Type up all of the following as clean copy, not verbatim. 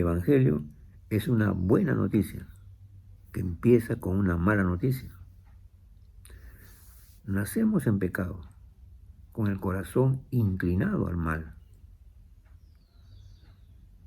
Evangelio es una buena noticia que empieza con una mala noticia. Nacemos en pecado, con el corazón inclinado al mal.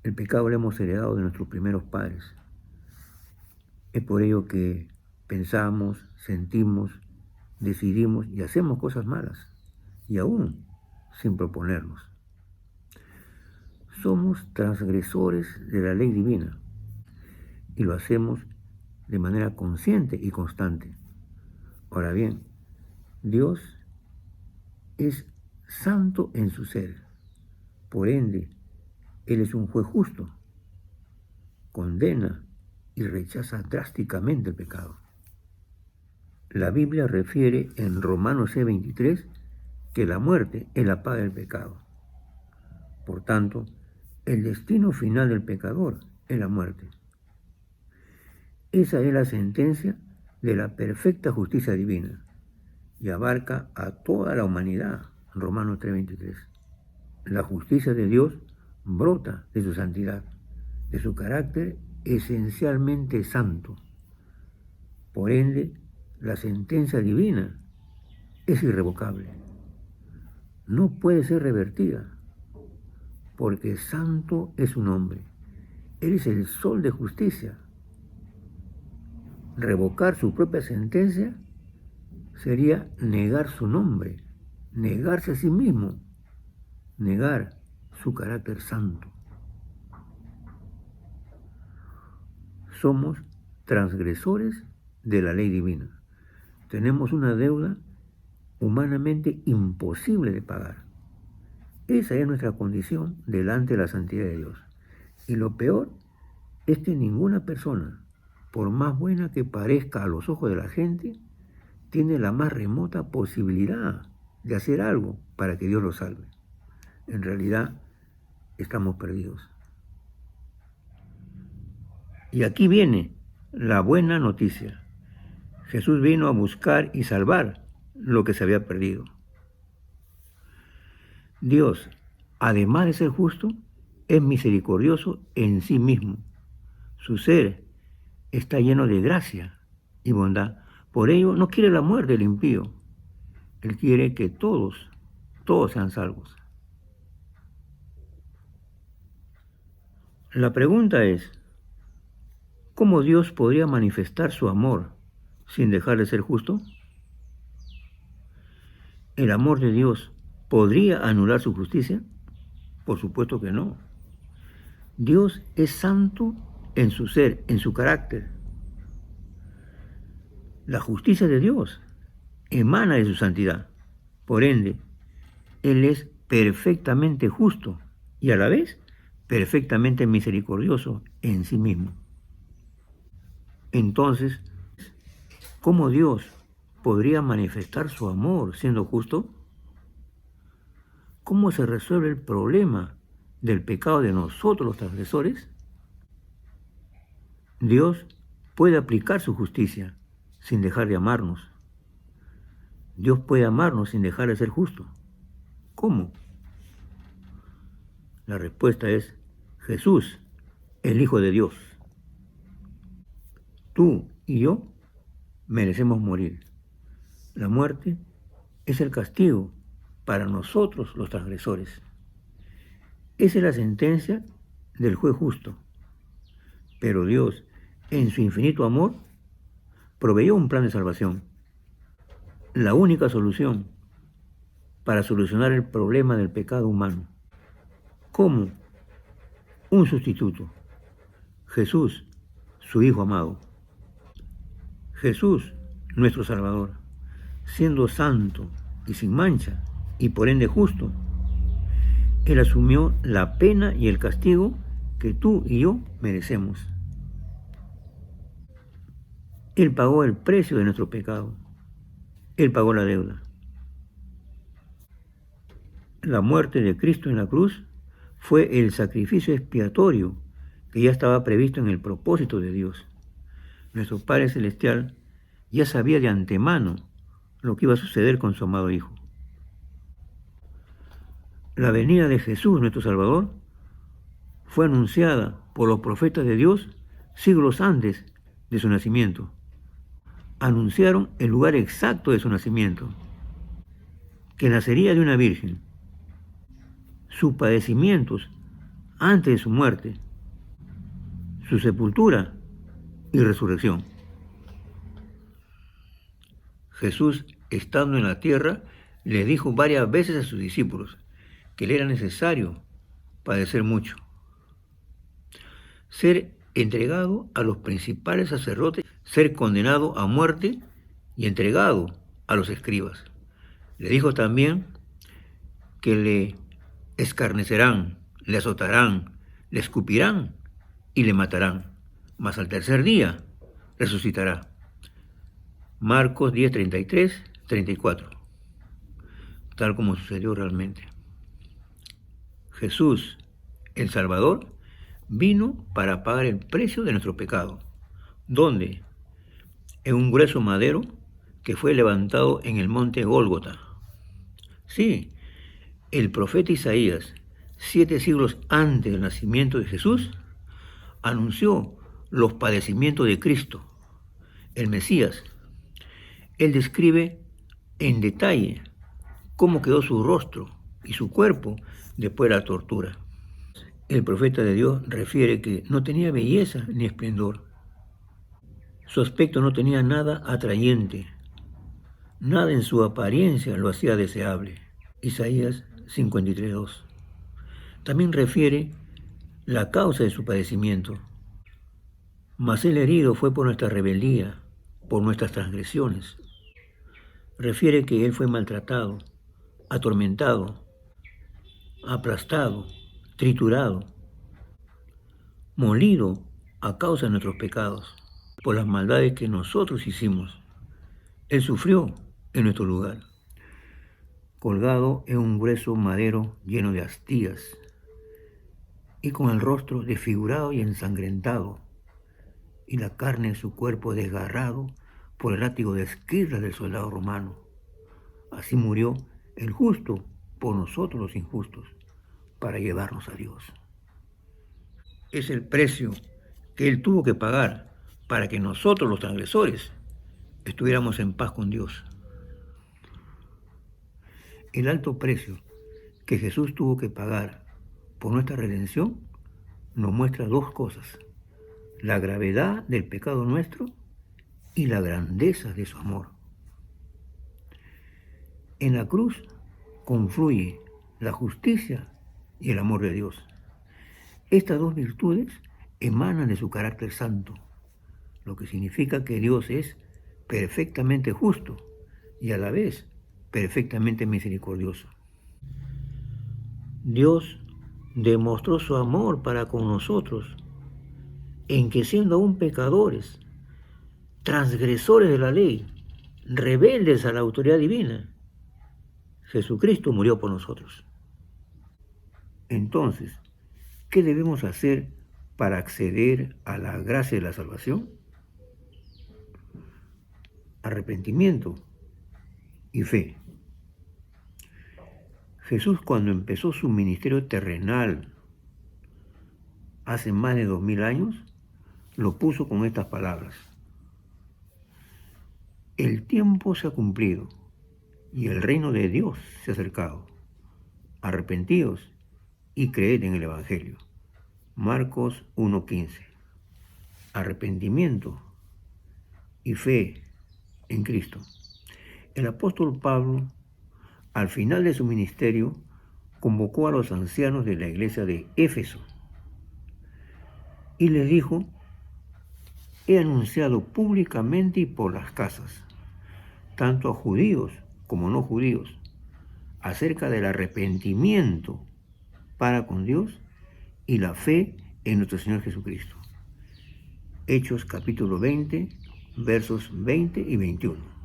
El pecado lo hemos heredado de nuestros primeros padres. Es por ello que pensamos, sentimos, decidimos y hacemos cosas malas, y aún sin proponernos. Somos transgresores de la ley divina y lo hacemos de manera consciente y constante. Ahora bien, Dios es santo en su ser. Por ende, Él es un juez justo. Condena y rechaza drásticamente el pecado. La Biblia refiere en Romanos 6:23 que la muerte es la paga del pecado. Por tanto, el destino final del pecador es la muerte. Esa es la sentencia de la perfecta justicia divina y abarca a toda la humanidad, Romanos 3:23. La justicia de Dios brota de su santidad, de su carácter esencialmente santo. Por ende, la sentencia divina es irrevocable. No puede ser revertida, porque santo es su nombre. Él es el sol de justicia. Revocar su propia sentencia sería negar su nombre, negarse a sí mismo, negar su carácter santo. Somos transgresores de la ley divina. Tenemos una deuda humanamente imposible de pagar. Esa es nuestra condición delante de la santidad de Dios. Y lo peor es que ninguna persona, por más buena que parezca a los ojos de la gente, tiene la más remota posibilidad de hacer algo para que Dios lo salve. En realidad, estamos perdidos. Y aquí viene la buena noticia. Jesús vino a buscar y salvar lo que se había perdido. Dios, además de ser justo, es misericordioso en sí mismo. Su ser está lleno de gracia y bondad. Por ello no quiere la muerte del impío. Él quiere que todos sean salvos. La pregunta es, ¿cómo Dios podría manifestar su amor sin dejar de ser justo? ¿El amor de Dios podría anular su justicia? Por supuesto que no. Dios es santo en su ser, en su carácter. La justicia de Dios emana de su santidad. Por ende, Él es perfectamente justo y a la vez perfectamente misericordioso en sí mismo. Entonces, ¿cómo Dios podría manifestar su amor siendo justo? ¿Cómo se resuelve el problema del pecado de nosotros los transgresores? Dios puede aplicar su justicia sin dejar de amarnos. Dios puede amarnos sin dejar de ser justo. ¿Cómo? La respuesta es Jesús, el Hijo de Dios. Tú y yo merecemos morir. La muerte es el castigo para nosotros los transgresores. Esa es la sentencia del juez justo. Pero Dios, en su infinito amor, proveyó un plan de salvación. La única solución para solucionar el problema del pecado humano. ¿Cómo? Un sustituto. Jesús, su Hijo amado. Jesús, nuestro Salvador, siendo santo y sin mancha, y por ende justo, Él asumió la pena y el castigo que tú y yo merecemos. Él pagó el precio de nuestro pecado. Él pagó la deuda. La muerte de Cristo en la cruz fue el sacrificio expiatorio que ya estaba previsto en el propósito de Dios. Nuestro Padre Celestial ya sabía de antemano lo que iba a suceder con su amado Hijo. La venida de Jesús, nuestro Salvador, fue anunciada por los profetas de Dios siglos antes de su nacimiento. Anunciaron el lugar exacto de su nacimiento, que nacería de una virgen, sus padecimientos antes de su muerte, su sepultura y resurrección. Jesús, estando en la tierra, le dijo varias veces a sus discípulos que le era necesario padecer mucho, ser entregado a los principales sacerdotes, ser condenado a muerte y entregado a los escribas. Le dijo también que le escarnecerán, le azotarán, le escupirán y le matarán, mas al tercer día resucitará. Marcos 10, 33, 34, tal como sucedió realmente. Jesús, el Salvador, vino para pagar el precio de nuestro pecado. ¿Dónde? En un grueso madero que fue levantado en el monte Gólgota. Sí, el profeta Isaías, 7 siglos antes del nacimiento de Jesús, anunció los padecimientos de Cristo, el Mesías. Él describe en detalle cómo quedó su rostro y su cuerpo después de la tortura. El profeta de Dios refiere que no tenía belleza ni esplendor. Su aspecto no tenía nada atrayente. Nada en su apariencia lo hacía deseable. Isaías 53:2. También refiere la causa de su padecimiento. Mas el herido fue por nuestra rebeldía, por nuestras transgresiones. Refiere que él fue maltratado, atormentado, aplastado, triturado, molido a causa de nuestros pecados, por las maldades que nosotros hicimos. Él sufrió en nuestro lugar, colgado en un grueso madero lleno de astillas, y con el rostro desfigurado y ensangrentado, y la carne de su cuerpo desgarrado por el látigo de esquirlas del soldado romano. Así murió el justo por nosotros los injustos, para llevarnos a Dios. Es el precio que Él tuvo que pagar para que nosotros los transgresores estuviéramos en paz con Dios. El alto precio que Jesús tuvo que pagar por nuestra redención nos muestra dos cosas: la gravedad del pecado nuestro y la grandeza de su amor. En la cruz confluye la justicia y el amor de Dios. Estas dos virtudes emanan de su carácter santo, lo que significa que Dios es perfectamente justo y a la vez perfectamente misericordioso. Dios demostró su amor para con nosotros en que, siendo aún pecadores, transgresores de la ley, rebeldes a la autoridad divina, Jesucristo murió por nosotros. Entonces, ¿qué debemos hacer para acceder a la gracia de la salvación? Arrepentimiento y fe. Jesús, cuando empezó su ministerio terrenal hace más de 2000 años, lo puso con estas palabras: el tiempo se ha cumplido y el reino de Dios se ha acercado. Arrepentíos y creed en el Evangelio. Marcos 1:15. Arrepentimiento y fe en Cristo. El apóstol Pablo, al final de su ministerio, convocó a los ancianos de la iglesia de Éfeso y les dijo: he anunciado públicamente y por las casas, tanto a judíos como no judíos, acerca del arrepentimiento para con Dios y la fe en nuestro Señor Jesucristo. Hechos capítulo 20, versos 20 y 21.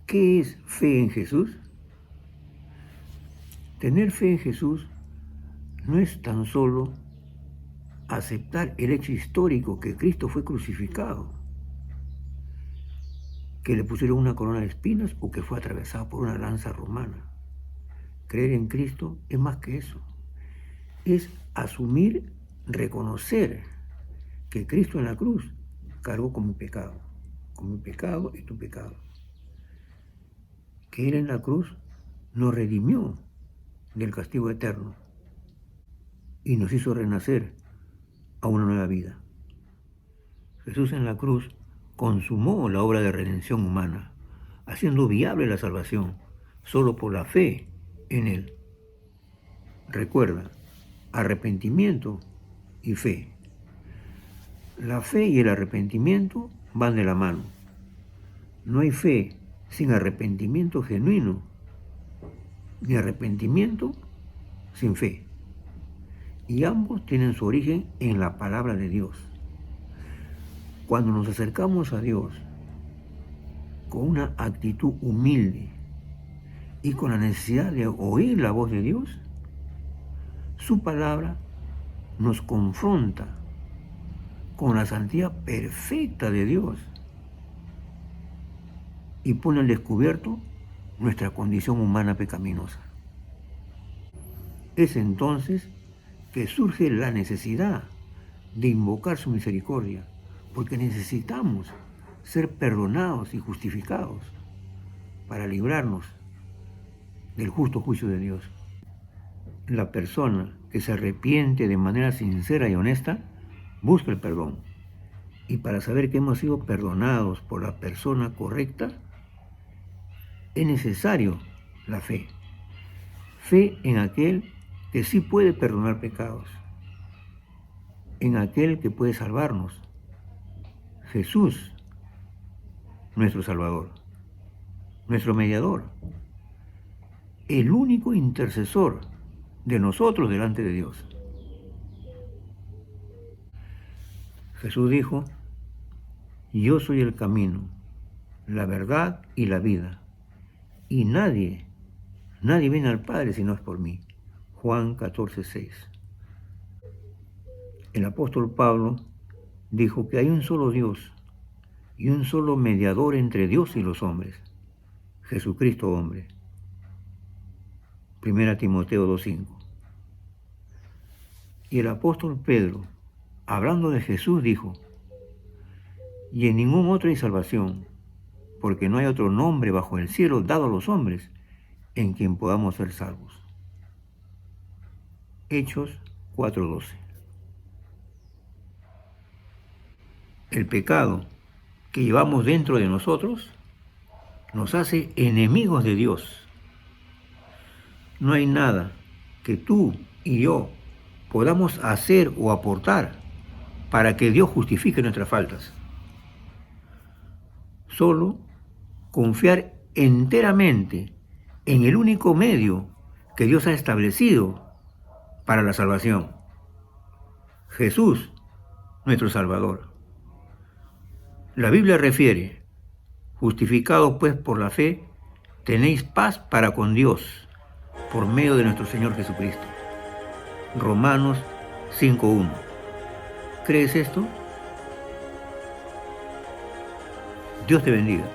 ¿Qué es fe en Jesús? Tener fe en Jesús no es tan solo aceptar el hecho histórico que Cristo fue crucificado, que le pusieron una corona de espinas o que fue atravesado por una lanza romana. Creer en Cristo es más que eso. es asumir, reconocer que Cristo en la cruz cargó con mi pecado y tu pecado. Que Él en la cruz nos redimió del castigo eterno y nos hizo renacer a una nueva vida. Jesús en la cruz consumó la obra de redención humana, haciendo viable la salvación solo por la fe en Él. Recuerda, arrepentimiento y fe. La fe y el arrepentimiento van de la mano. No hay fe sin arrepentimiento genuino, ni arrepentimiento sin fe. Y ambos tienen su origen en la palabra de Dios. Cuando nos acercamos a Dios con una actitud humilde y con la necesidad de oír la voz de Dios, su palabra nos confronta con la santidad perfecta de Dios y pone al descubierto nuestra condición humana pecaminosa. Es entonces que surge la necesidad de invocar su misericordia, porque necesitamos ser perdonados y justificados para librarnos del justo juicio de Dios. La persona que se arrepiente de manera sincera y honesta busca el perdón. Y para saber que hemos sido perdonados por la persona correcta, es necesario la fe. Fe en aquel que sí puede perdonar pecados, en aquel que puede salvarnos, Jesús, nuestro Salvador, nuestro mediador, el único intercesor de nosotros delante de Dios. Jesús dijo: yo soy el camino, la verdad y la vida, y nadie viene al Padre si no es por mí. Juan 14:6. El apóstol Pablo dijo que hay un solo Dios y un solo mediador entre Dios y los hombres, Jesucristo hombre. 1 Timoteo 2:5. Y el apóstol Pedro, hablando de Jesús, dijo: y en ningún otro hay salvación, porque no hay otro nombre bajo el cielo dado a los hombres en quien podamos ser salvos. Hechos 4:12. El pecado que llevamos dentro de nosotros nos hace enemigos de Dios. No hay nada que tú y yo podamos hacer o aportar para que Dios justifique nuestras faltas. Solo confiar enteramente en el único medio que Dios ha establecido para la salvación: Jesús, nuestro Salvador. La Biblia refiere: justificados pues por la fe, tenéis paz para con Dios por medio de nuestro Señor Jesucristo. Romanos 5:1. ¿Crees esto? Dios te bendiga.